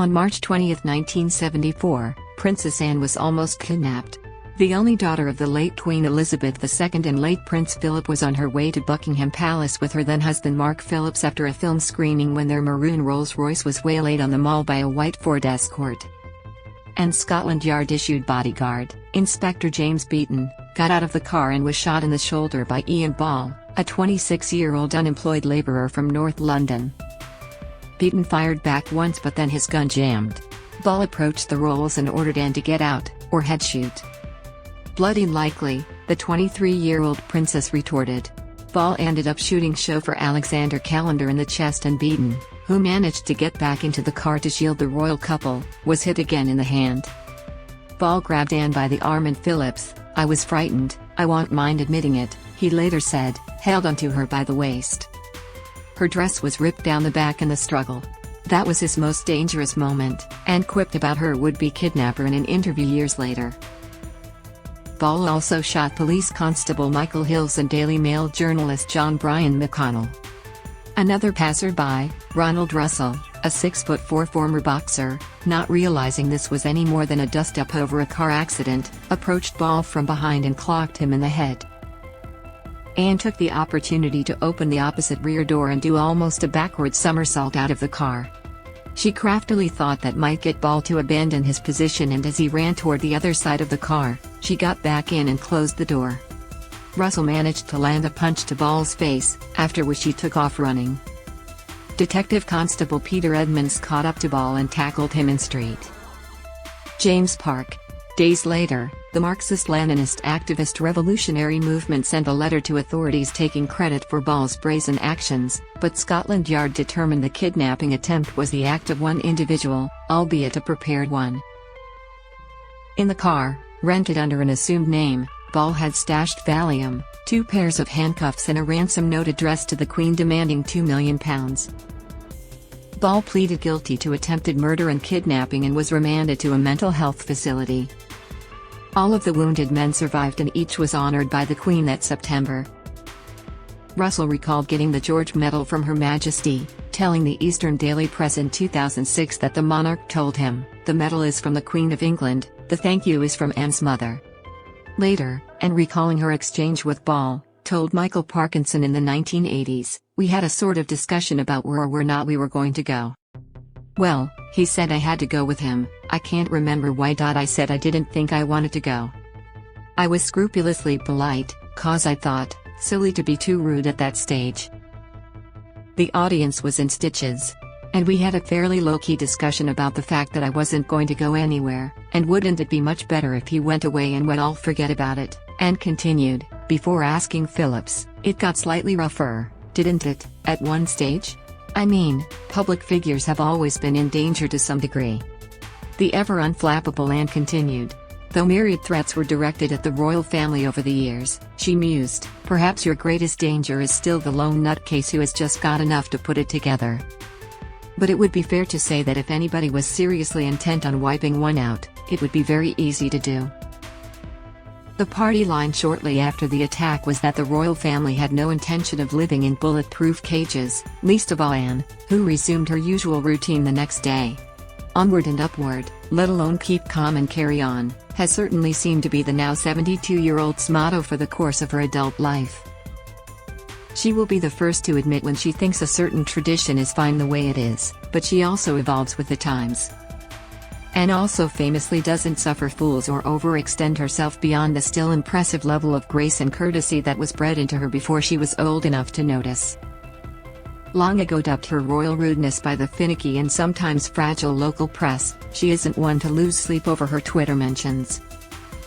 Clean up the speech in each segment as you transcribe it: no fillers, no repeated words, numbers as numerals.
On March 20, 1974, Princess Anne was almost kidnapped. The only daughter of the late Queen Elizabeth II and late Prince Philip was on her way to Buckingham Palace with her then-husband Mark Phillips after a film screening when their maroon Rolls Royce was waylaid on the Mall by a white Ford Escort. And Scotland Yard issued bodyguard, Inspector James Beaton, got out of the car and was shot in the shoulder by Ian Ball, a 26-year-old unemployed labourer from North London. Beaton fired back once but then his gun jammed. Ball approached the Rolls and ordered Anne to get out, or he'd shoot. Bloody likely, the 23-year-old princess retorted. Ball ended up shooting chauffeur Alexander Callender in the chest and Beaton, who managed to get back into the car to shield the royal couple, was hit again in the hand. Ball grabbed Anne by the arm and Phillips, "I was frightened, I won't mind admitting it," he later said, held onto her by the waist. Her dress was ripped down the back in the struggle. That was his most dangerous moment, Anne quipped about her would-be kidnapper in an interview years later. Ball also shot police constable Michael Hills and Daily Mail journalist John Bryan McConnell. Another passerby, Ronald Russell, a 6'4" former boxer, not realizing this was any more than a dust-up over a car accident, approached Ball from behind and clocked him in the head. Anne took the opportunity to open the opposite rear door and do almost a backward somersault out of the car. She craftily thought that might get Ball to abandon his position, and as he ran toward the other side of the car, she got back in and closed the door. Russell managed to land a punch to Ball's face, after which he took off running. Detective Constable Peter Edmonds caught up to Ball and tackled him in street James Park. Days later, the Marxist-Leninist activist revolutionary movement sent a letter to authorities taking credit for Ball's brazen actions, but Scotland Yard determined the kidnapping attempt was the act of one individual, albeit a prepared one. In the car, rented under an assumed name, Ball had stashed Valium, 2 pairs of handcuffs and a ransom note addressed to the Queen demanding £2 million. Ball pleaded guilty to attempted murder and kidnapping and was remanded to a mental health facility. All of the wounded men survived and each was honored by the Queen that September. Russell recalled getting the George Medal from Her Majesty, telling the Eastern Daily Press in 2006 that the monarch told him, "The medal is from the Queen of England, the thank you is from Anne's mother." Later, and recalling her exchange with Ball, told Michael Parkinson in the 1980s, "We had a sort of discussion about where or where not we were going to go. Well, he said I had to go with him, I can't remember why. I said I didn't think I wanted to go. I was scrupulously polite, cause I thought, silly to be too rude at that stage." The audience was in stitches. And we had a fairly low-key discussion about the fact that I wasn't going to go anywhere, and wouldn't it be much better if he went away and we'd all forget about it, and continued, before asking Phillips, "It got slightly rougher, didn't it, at one stage? I mean, public figures have always been in danger to some degree." The ever unflappable Anne continued. Though myriad threats were directed at the royal family over the years, she mused, perhaps your greatest danger is still the lone nutcase who has just got enough to put it together. But it would be fair to say that if anybody was seriously intent on wiping one out, it would be very easy to do. The party line shortly after the attack was that the royal family had no intention of living in bulletproof cages, least of all Anne, who resumed her usual routine the next day. Onward and upward, let alone keep calm and carry on, has certainly seemed to be the now 72-year-old's motto for the course of her adult life. She will be the first to admit when she thinks a certain tradition is fine the way it is, but she also evolves with the times. Anne also famously doesn't suffer fools or overextend herself beyond the still impressive level of grace and courtesy that was bred into her before she was old enough to notice. Long ago dubbed her royal rudeness by the finicky and sometimes fragile local press, she isn't one to lose sleep over her Twitter mentions.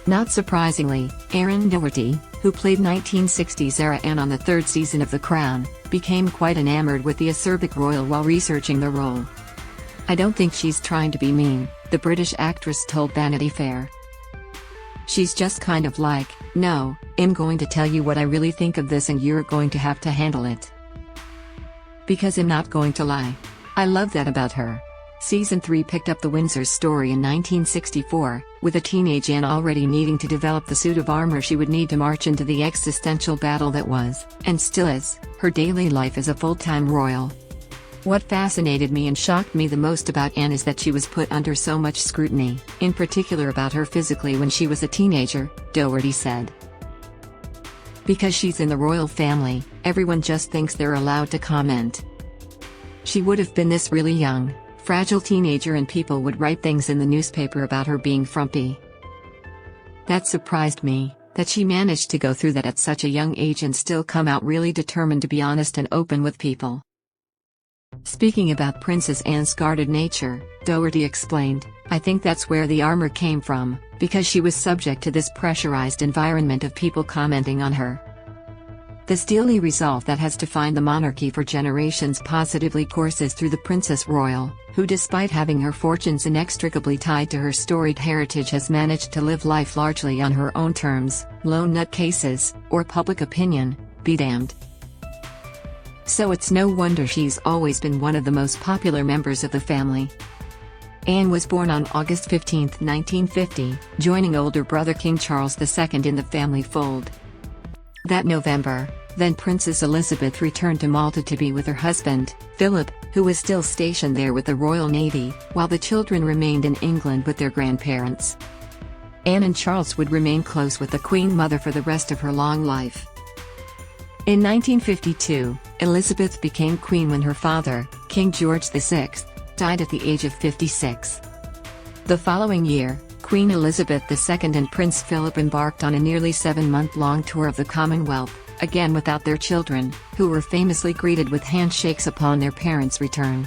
Not surprisingly, Erin Doherty, who played 1960s-era Anne on the 3rd season of The Crown, became quite enamored with the acerbic royal while researching the role. "I don't think she's trying to be mean," the British actress told Vanity Fair. "She's just kind of like, no, I'm going to tell you what I really think of this and you're going to have to handle it. Because I'm not going to lie." I love that about her. Season 3 picked up the Windsor's story in 1964, with a teenage Anne already needing to develop the suit of armor she would need to march into the existential battle that was, and still is, her daily life as a full-time royal. What fascinated me and shocked me the most about Anne is that she was put under so much scrutiny, in particular about her physically when she was a teenager, Doherty said. Because she's in the royal family, everyone just thinks they're allowed to comment. She would have been this really young, fragile teenager and people would write things in the newspaper about her being frumpy. That surprised me, that she managed to go through that at such a young age and still come out really determined to be honest and open with people. Speaking about Princess Anne's guarded nature, Doherty explained, "I think that's where the armor came from, because she was subject to this pressurized environment of people commenting on her. The steely resolve that has defined the monarchy for generations positively courses through the Princess Royal, who despite having her fortunes inextricably tied to her storied heritage has managed to live life largely on her own terms, lone nutcases, or public opinion, be damned." So it's no wonder she's always been one of the most popular members of the family. Anne was born on August 15, 1950, joining older brother King Charles II in the family fold. That November, then Princess Elizabeth returned to Malta to be with her husband, Philip, who was still stationed there with the Royal Navy, while the children remained in England with their grandparents. Anne and Charles would remain close with the Queen Mother for the rest of her long life. In 1952, Elizabeth became queen when her father, King George VI, died at the age of 56. The following year, Queen Elizabeth II and Prince Philip embarked on a nearly 7-month-long tour of the Commonwealth, again without their children, who were famously greeted with handshakes upon their parents' return.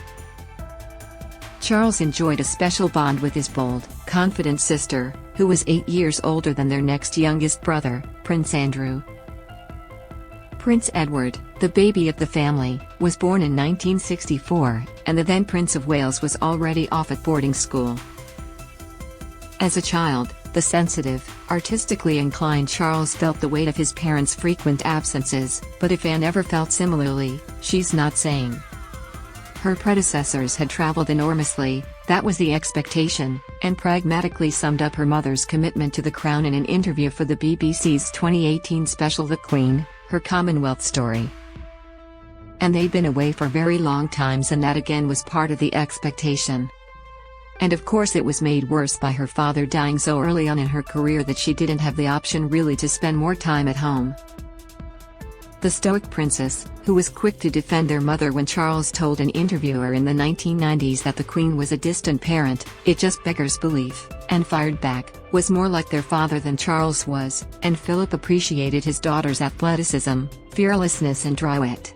Charles enjoyed a special bond with his bold, confident sister, who was 8 years older than their next youngest brother, Prince Andrew. Prince Edward, the baby of the family, was born in 1964, and the then Prince of Wales was already off at boarding school. As a child, the sensitive, artistically inclined Charles felt the weight of his parents' frequent absences, but if Anne ever felt similarly, she's not saying. Her predecessors had traveled enormously, that was the expectation, and pragmatically summed up her mother's commitment to the crown in an interview for the BBC's 2018 special The Queen, Her Commonwealth Story. And they'd been away for very long times, and that again was part of the expectation. And of course it was made worse by her father dying so early on in her career that she didn't have the option really to spend more time at home. The stoic princess, who was quick to defend their mother when Charles told an interviewer in the 1990s that the Queen was a distant parent, "It just beggars belief," and fired back, was more like their father than Charles was, and Philip appreciated his daughter's athleticism, fearlessness and dry wit.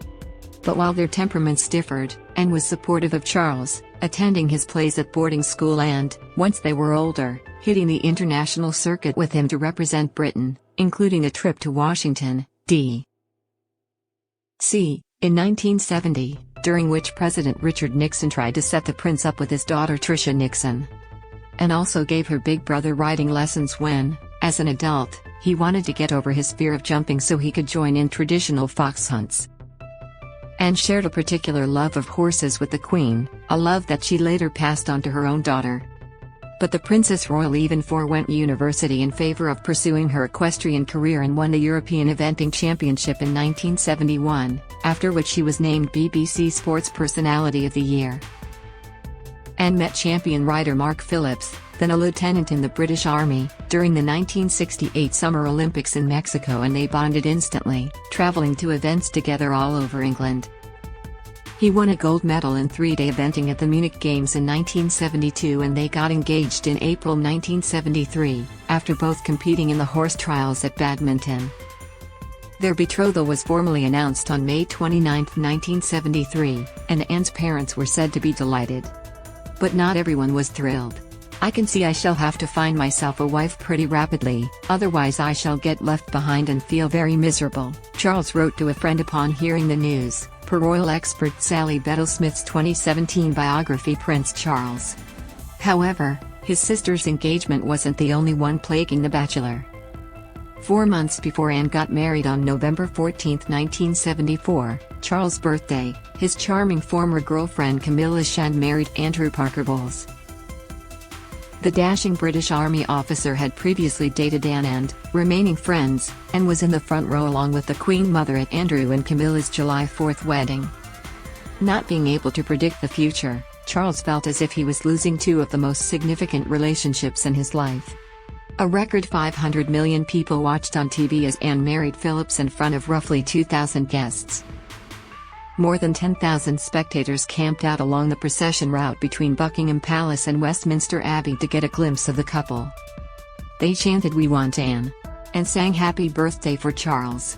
But while their temperaments differed, Anne was supportive of Charles, attending his plays at boarding school and, once they were older, hitting the international circuit with him to represent Britain, including a trip to Washington, D.C. in 1970, during which President Richard Nixon tried to set the prince up with his daughter Tricia Nixon. And also gave her big brother riding lessons when, as an adult, he wanted to get over his fear of jumping so he could join in traditional fox hunts. Anne shared a particular love of horses with the Queen, a love that she later passed on to her own daughter. But the Princess Royal even forewent university in favor of pursuing her equestrian career and won the European Eventing Championship in 1971, after which she was named BBC Sports Personality of the Year. Anne met champion rider Mark Phillips, then a lieutenant in the British Army, during the 1968 Summer Olympics in Mexico, and they bonded instantly, traveling to events together all over England. He won a gold medal in 3-day eventing at the Munich Games in 1972, and they got engaged in April 1973, after both competing in the horse trials at badminton. Their betrothal was formally announced on May 29, 1973, and Anne's parents were said to be delighted. But not everyone was thrilled. "I can see I shall have to find myself a wife pretty rapidly, otherwise I shall get left behind and feel very miserable," Charles wrote to a friend upon hearing the news, per royal expert Sally Bettle-Smith's 2017 biography Prince Charles. However, his sister's engagement wasn't the only one plaguing the bachelor. 4 months before Anne got married on November 14, 1974, Charles' birthday, his charming former girlfriend Camilla Shand married Andrew Parker Bowles. The dashing British Army officer had previously dated Anne and, remaining friends, and was in the front row along with the Queen Mother at Andrew and Camilla's July 4 wedding. Not being able to predict the future, Charles felt as if he was losing two of the most significant relationships in his life. A record 500 million people watched on TV as Anne married Phillips in front of roughly 2,000 guests. More than 10,000 spectators camped out along the procession route between Buckingham Palace and Westminster Abbey to get a glimpse of the couple. They chanted "We want Anne" and sang "Happy Birthday" for Charles.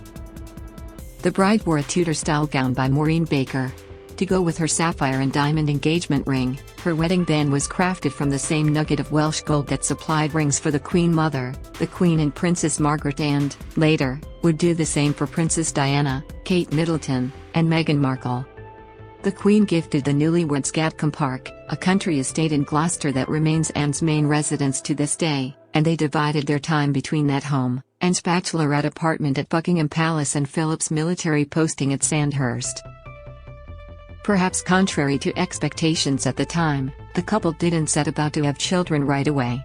The bride wore a Tudor-style gown by Maureen Baker. To go with her sapphire and diamond engagement ring, her wedding band was crafted from the same nugget of Welsh gold that supplied rings for the Queen Mother, the Queen and Princess Margaret, and, later, would do the same for Princess Diana, Kate Middleton, and Meghan Markle. The Queen gifted the newlyweds Gatcombe Park, a country estate in Gloucester that remains Anne's main residence to this day, and they divided their time between that home, Anne's bachelorette apartment at Buckingham Palace and Philip's military posting at Sandhurst. Perhaps contrary to expectations at the time, the couple didn't set about to have children right away.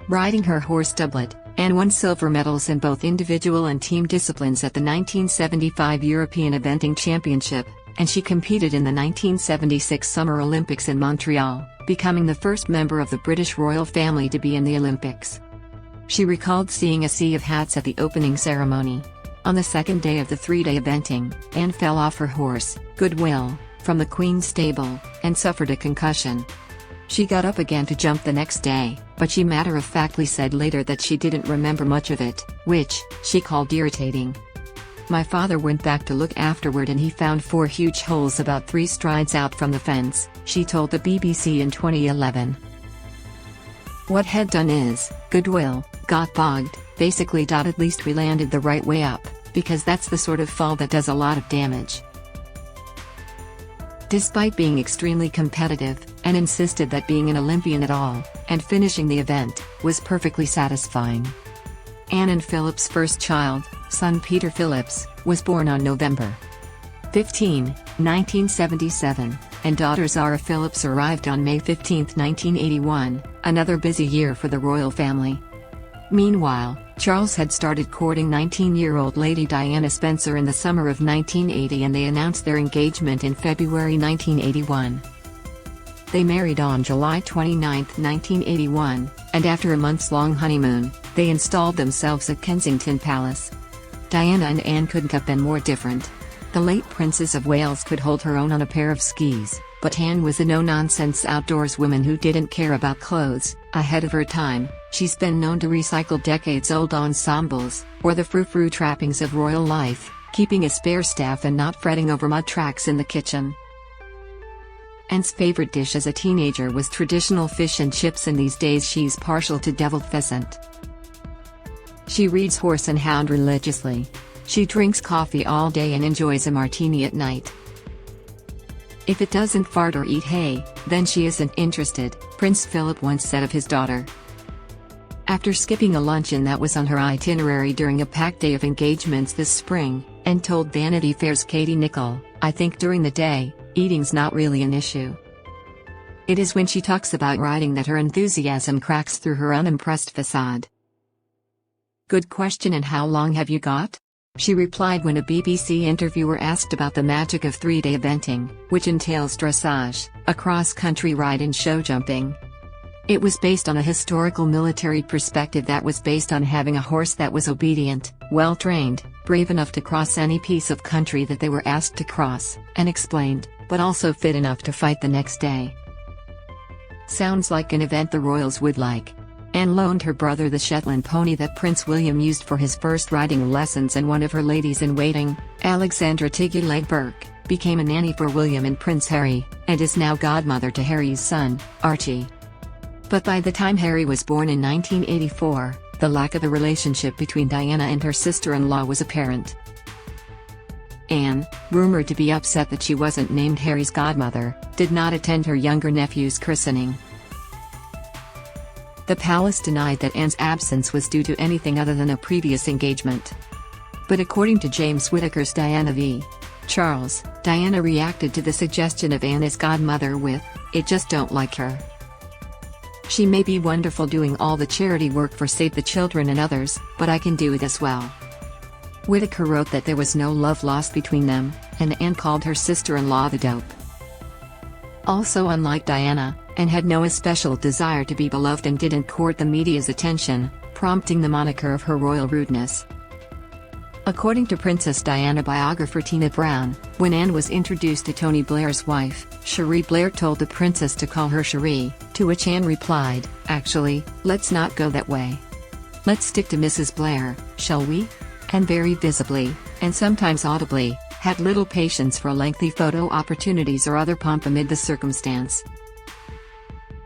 Riding her horse Doublet, Anne won silver medals in both individual and team disciplines at the 1975 European Eventing Championship, and she competed in the 1976 Summer Olympics in Montreal, becoming the first member of the British royal family to be in the Olympics. She recalled seeing a sea of hats at the opening ceremony. On the second day of the three-day eventing, Anne fell off her horse, Goodwill, from the Queen's stable, and suffered a concussion. She got up again to jump the next day, but she matter-of-factly said later that she didn't remember much of it, which she called irritating. "My father went back to look afterward and he found 4 huge holes about 3 strides out from the fence," she told the BBC in 2011. What had done is, Goodwill got bogged, basically. At least we landed the right way up, because that's the sort of fall that does a lot of damage. Despite being extremely competitive, Anne insisted that being an Olympian at all, and finishing the event, was perfectly satisfying. Anne and Philip's first child, son Peter Phillips, was born on November 15, 1977, and daughter Zara Phillips arrived on May 15, 1981, another busy year for the royal family. Meanwhile, Charles had started courting 19-year-old Lady Diana Spencer in the summer of 1980, and they announced their engagement in February 1981. They married on July 29, 1981, and after a months-long honeymoon, they installed themselves at Kensington Palace. Diana and Anne couldn't have been more different. The late Princess of Wales could hold her own on a pair of skis, but Anne was a no-nonsense outdoors woman who didn't care about clothes. Ahead of her time, she's been known to recycle decades-old ensembles, or the frou-frou trappings of royal life, keeping a spare staff and not fretting over mud tracks in the kitchen. Anne's favorite dish as a teenager was traditional fish and chips, and these days she's partial to deviled pheasant. She reads Horse and Hound religiously. She drinks coffee all day and enjoys a martini at night. "If it doesn't fart or eat hay, then she isn't interested," Prince Philip once said of his daughter. After skipping a luncheon that was on her itinerary during a packed day of engagements this spring, Anne told Vanity Fair's Katie Nicholl, "I think during the day, eating's not really an issue. It is when she talks about riding that her enthusiasm cracks through her unimpressed facade." "Good question, and how long have you got?" she replied when a BBC interviewer asked about the magic of three-day eventing, which entails dressage, a cross-country ride and show jumping. It was based on a historical military perspective that was based on having a horse that was obedient, well-trained, brave enough to cross any piece of country that they were asked to cross, and explained, but also fit enough to fight the next day. Sounds like an event the royals would like. Anne loaned her brother the Shetland pony that Prince William used for his first riding lessons, and one of her ladies-in-waiting, Alexandra Tiggy-Leg-Burke, became a nanny for William and Prince Harry, and is now godmother to Harry's son, Archie. But by the time Harry was born in 1984, the lack of a relationship between Diana and her sister-in-law was apparent. Anne, rumored to be upset that she wasn't named Harry's godmother, did not attend her younger nephew's christening. The palace denied that Anne's absence was due to anything other than a previous engagement. But according to James Whittaker's Diana v. Charles, Diana reacted to the suggestion of Anne as godmother with, "It just don't like her. She may be wonderful doing all the charity work for Save the Children and others, but I can do it as well." Whittaker wrote that there was no love lost between them, and Anne called her sister-in-law the dope. Also unlike Diana, Anne had no especial desire to be beloved and didn't court the media's attention, prompting the moniker of her royal rudeness. According to Princess Diana biographer Tina Brown, when Anne was introduced to Tony Blair's wife, Cherie Blair told the princess to call her Cherie, to which Anne replied, "Actually, let's not go that way. Let's stick to Mrs. Blair, shall we?" And very visibly, and sometimes audibly, had little patience for lengthy photo opportunities or other pomp amid the circumstance.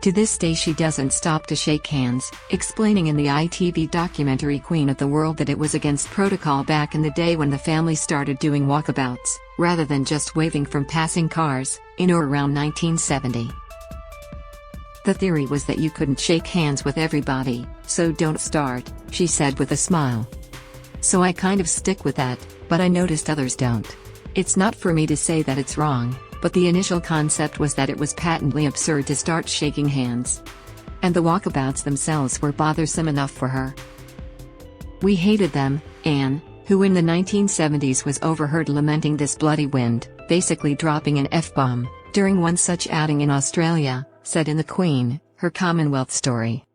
To this day she doesn't stop to shake hands, explaining in the ITV documentary Queen of the World that it was against protocol back in the day when the family started doing walkabouts, rather than just waving from passing cars, in or around 1970. The theory was that you couldn't shake hands with everybody, so don't start, she said with a smile. So I kind of stick with that, but I noticed others don't. It's not for me to say that it's wrong, but the initial concept was that it was patently absurd to start shaking hands. And the walkabouts themselves were bothersome enough for her. We hated them, Anne, who in the 1970s was overheard lamenting this bloody wind, basically dropping an F-bomb, during one such outing in Australia, said in The Queen, her Commonwealth story.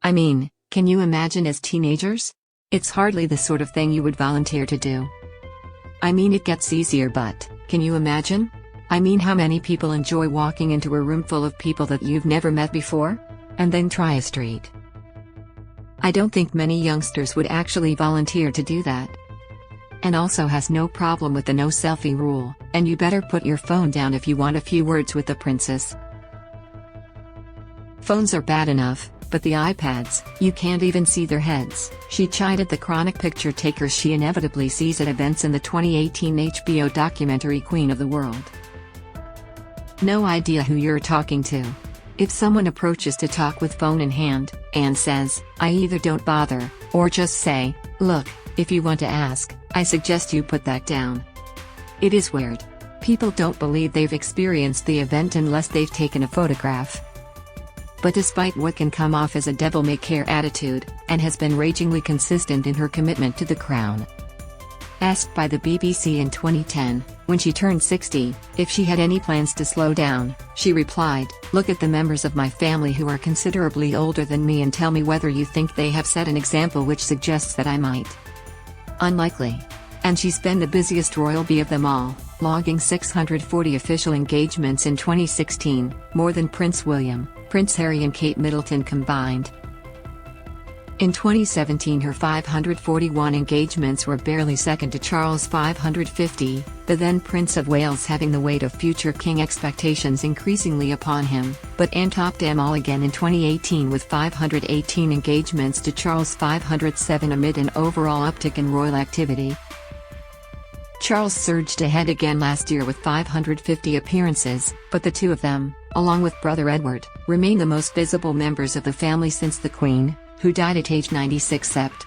I mean, can you imagine as teenagers? It's hardly the sort of thing you would volunteer to do. I mean it gets easier but, can you imagine? I mean how many people enjoy walking into a room full of people that you've never met before? And then try a street. I don't think many youngsters would actually volunteer to do that. And also has no problem with the no selfie rule, and you better put your phone down if you want a few words with the princess. Phones are bad enough, but the iPads, you can't even see their heads, she chided the chronic picture takers she inevitably sees at events in the 2018 HBO documentary Queen of the World. No idea who you're talking to. If someone approaches to talk with phone in hand, Anne says, I either don't bother, or just say, look, if you want to ask, I suggest you put that down. It is weird. People don't believe they've experienced the event unless they've taken a photograph. But despite what can come off as a devil-may-care attitude, Anne has been ragingly consistent in her commitment to the crown. Asked by the BBC in 2010, when she turned 60, if she had any plans to slow down, she replied, look at the members of my family who are considerably older than me and tell me whether you think they have set an example which suggests that I might. Unlikely. And she's been the busiest royal bee of them all, logging 640 official engagements in 2016, more than Prince William, Prince Harry and Kate Middleton combined. In 2017 her 541 engagements were barely second to Charles' 550, the then Prince of Wales having the weight of future king expectations increasingly upon him, but Anne topped them all again in 2018 with 518 engagements to Charles' 507 amid an overall uptick in royal activity. Charles surged ahead again last year with 550 appearances, but the two of them, along with brother Edward, remain the most visible members of the family since the Queen, who died at age 96 sept.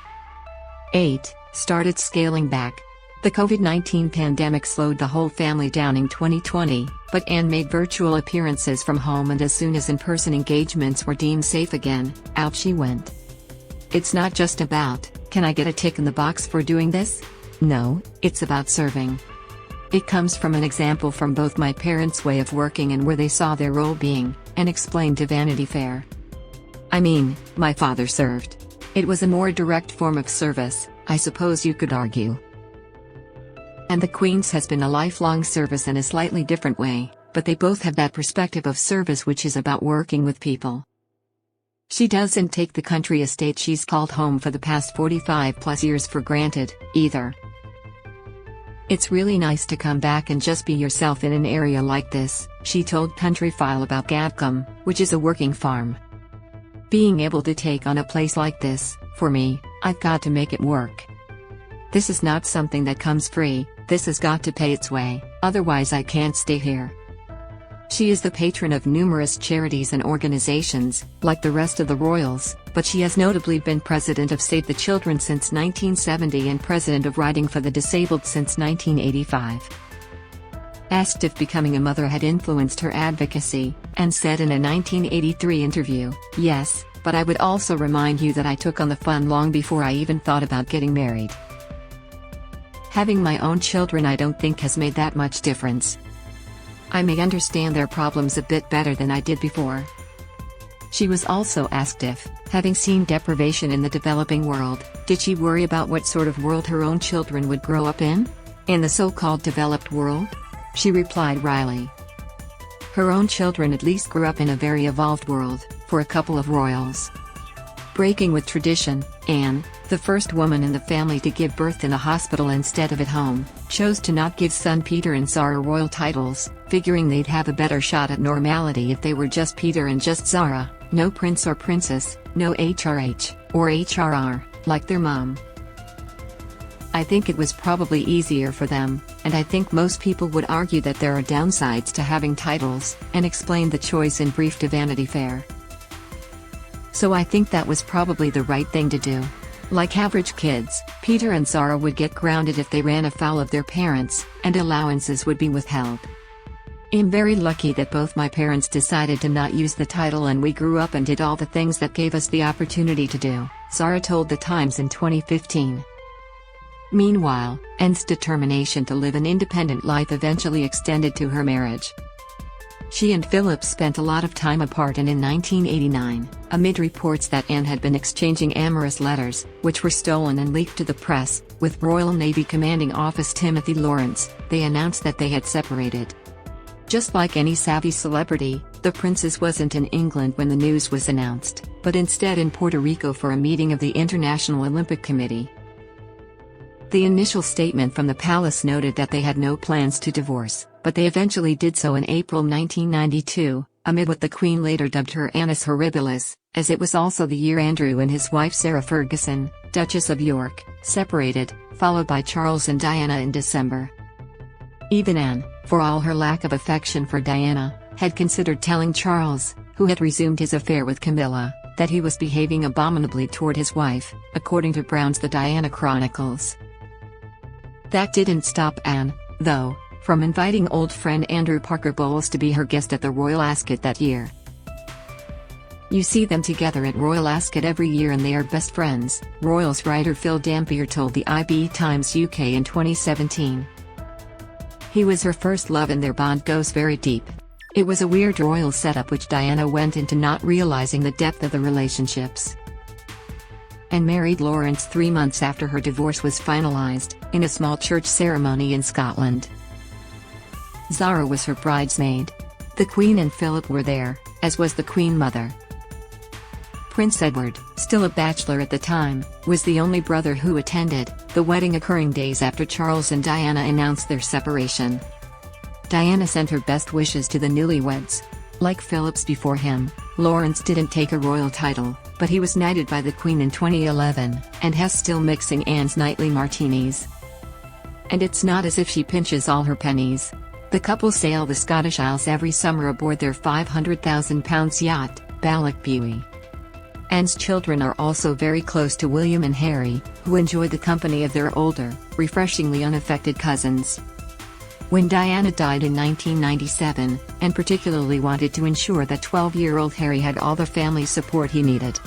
8, started scaling back. The COVID-19 pandemic slowed the whole family down in 2020, but Anne made virtual appearances from home and as soon as in-person engagements were deemed safe again, out she went. It's not just about, can I get a tick in the box for doing this? No, it's about serving. It comes from an example from both my parents' way of working and where they saw their role being, and explained to Vanity Fair. I mean, my father served. It was a more direct form of service, I suppose you could argue. And the Queen's has been a lifelong service in a slightly different way, but they both have that perspective of service which is about working with people. She doesn't take the country estate she's called home for the past 45+ years for granted, either. It's really nice to come back and just be yourself in an area like this, she told Countryfile about Gavcombe, which is a working farm. Being able to take on a place like this, for me, I've got to make it work. This is not something that comes free, this has got to pay its way, otherwise I can't stay here. She is the patron of numerous charities and organizations, like the rest of the royals, but she has notably been president of Save the Children since 1970 and president of Riding for the Disabled since 1985. Asked if becoming a mother had influenced her advocacy, Anne said in a 1983 interview, yes, but I would also remind you that I took on the fun long before I even thought about getting married. Having my own children I don't think has made that much difference. I may understand their problems a bit better than I did before. She was also asked if, having seen deprivation in the developing world, did she worry about what sort of world her own children would grow up in? In the so-called developed world? She replied wryly. Her own children at least grew up in a very evolved world, for a couple of royals. Breaking with tradition, Anne, the first woman in the family to give birth in a hospital instead of at home, chose to not give son Peter and Zara royal titles, figuring they'd have a better shot at normality if they were just Peter and just Zara, no prince or princess, no HRH, or HRR, like their mom. I think it was probably easier for them, and I think most people would argue that there are downsides to having titles, and explain the choice in brief to Vanity Fair. So I think that was probably the right thing to do. Like average kids, Peter and Zara would get grounded if they ran afoul of their parents, and allowances would be withheld. I'm very lucky that both my parents decided to not use the title and we grew up and did all the things that gave us the opportunity to do, Zara told The Times in 2015. Meanwhile, Anne's determination to live an independent life eventually extended to her marriage. She and Phillips spent a lot of time apart, and in 1989, amid reports that Anne had been exchanging amorous letters, which were stolen and leaked to the press, with Royal Navy Commanding Officer Timothy Lawrence, they announced that they had separated. Just like any savvy celebrity, the princess wasn't in England when the news was announced, but instead in Puerto Rico for a meeting of the International Olympic Committee. The initial statement from the palace noted that they had no plans to divorce, but they eventually did so in April 1992, amid what the Queen later dubbed her annus horribilis, as it was also the year Andrew and his wife Sarah Ferguson, Duchess of York, separated, followed by Charles and Diana in December. Even Anne, for all her lack of affection for Diana, had considered telling Charles, who had resumed his affair with Camilla, that he was behaving abominably toward his wife, according to Brown's The Diana Chronicles. That didn't stop Anne, though, from inviting old friend Andrew Parker Bowles to be her guest at the Royal Ascot that year. You see them together at Royal Ascot every year and they are best friends, Royals writer Phil Dampier told the IB Times UK in 2017. He was her first love and their bond goes very deep. It was a weird royal setup which Diana went into not realizing the depth of the relationships. And married Lawrence 3 months after her divorce was finalized, in a small church ceremony in Scotland. Zara was her bridesmaid. The Queen and Philip were there, as was the Queen Mother. Prince Edward, still a bachelor at the time, was the only brother who attended, the wedding occurring days after Charles and Diana announced their separation. Diana sent her best wishes to the newlyweds. Like Phillips before him, Lawrence didn't take a royal title, but he was knighted by the Queen in 2011, and has still mixing Anne's nightly martinis. And it's not as if she pinches all her pennies. The couple sail the Scottish Isles every summer aboard their £500,000 yacht, Balloch Buoy. Anne's children are also very close to William and Harry, who enjoy the company of their older, refreshingly unaffected cousins. When Diana died in 1997, Anne particularly wanted to ensure that 12-year-old Harry had all the family support he needed.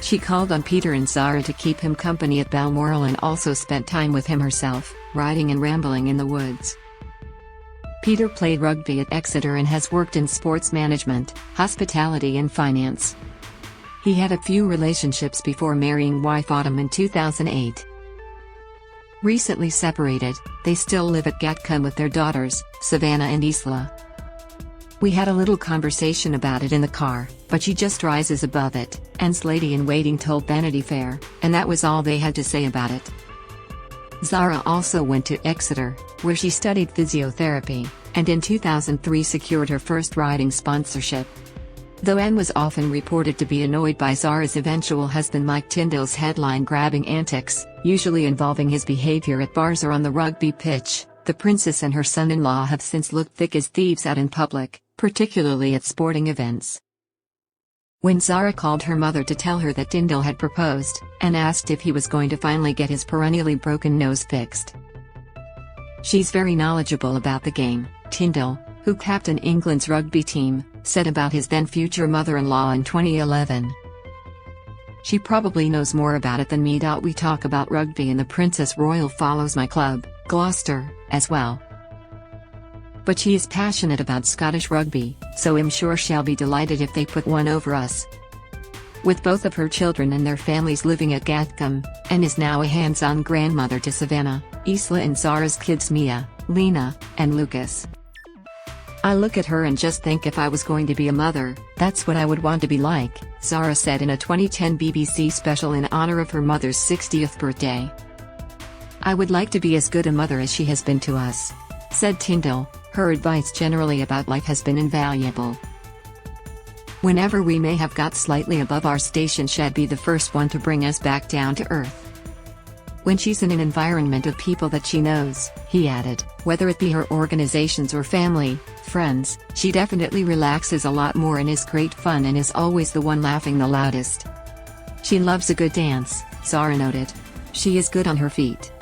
She called on Peter and Zara to keep him company at Balmoral and also spent time with him herself, riding and rambling in the woods. Peter played rugby at Exeter and has worked in sports management, hospitality and finance. He had a few relationships before marrying wife Autumn in 2008. Recently separated, they still live at Gatcombe with their daughters, Savannah and Isla. We had a little conversation about it in the car, but she just rises above it, Anne's lady-in-waiting told Vanity Fair, and that was all they had to say about it. Zara also went to Exeter, where she studied physiotherapy, and in 2003 secured her first riding sponsorship. Though Anne was often reported to be annoyed by Zara's eventual husband Mike Tyndall's headline-grabbing antics, usually involving his behavior at bars or on the rugby pitch, the princess and her son-in-law have since looked thick as thieves out in public, particularly at sporting events. When Zara called her mother to tell her that Tyndall had proposed, Anne asked if he was going to finally get his perennially broken nose fixed. She's very knowledgeable about the game, Tyndall, who captained England's rugby team, said about his then-future mother-in-law in 2011. She probably knows more about it than me. We talk about rugby and the Princess Royal follows my club, Gloucester, as well. But she is passionate about Scottish rugby, so I'm sure she'll be delighted if they put one over us. With both of her children and their families living at Gatcombe, and is now a hands-on grandmother to Savannah, Isla and Zara's kids Mia, Lena, and Lucas. I look at her and just think if I was going to be a mother, that's what I would want to be like, Zara said in a 2010 BBC special in honor of her mother's 60th birthday. I would like to be as good a mother as she has been to us, said Tyndall. Her advice generally about life has been invaluable. Whenever we may have got slightly above our station, she'd be the first one to bring us back down to earth. When she's in an environment of people that she knows, he added, whether it be her organizations or family, friends, she definitely relaxes a lot more and is great fun and is always the one laughing the loudest. She loves a good dance, Zara noted. She is good on her feet.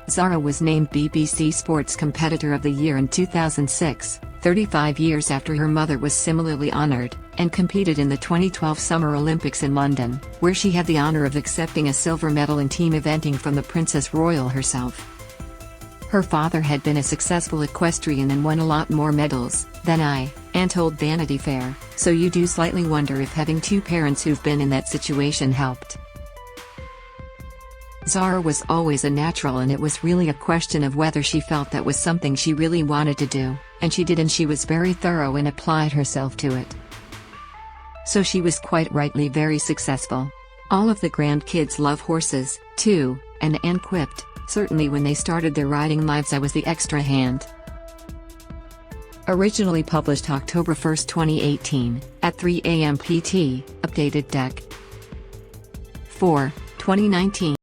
Zara was named BBC Sports Competitor of the Year in 2006, 35 years after her mother was similarly honored, and competed in the 2012 Summer Olympics in London, where she had the honor of accepting a silver medal in team eventing from the Princess Royal herself. Her father had been a successful equestrian and won a lot more medals than and told Vanity Fair, so you do slightly wonder if having two parents who've been in that situation helped. Zara was always a natural, and it was really a question of whether she felt that was something she really wanted to do, and she did, and she was very thorough and applied herself to it. So she was quite rightly very successful. All of the grandkids love horses, too, and Anne quipped, certainly when they started their riding lives I was the extra hand. Originally published October 1, 2018, at 3 a.m. PT, updated Dec. 4, 2019.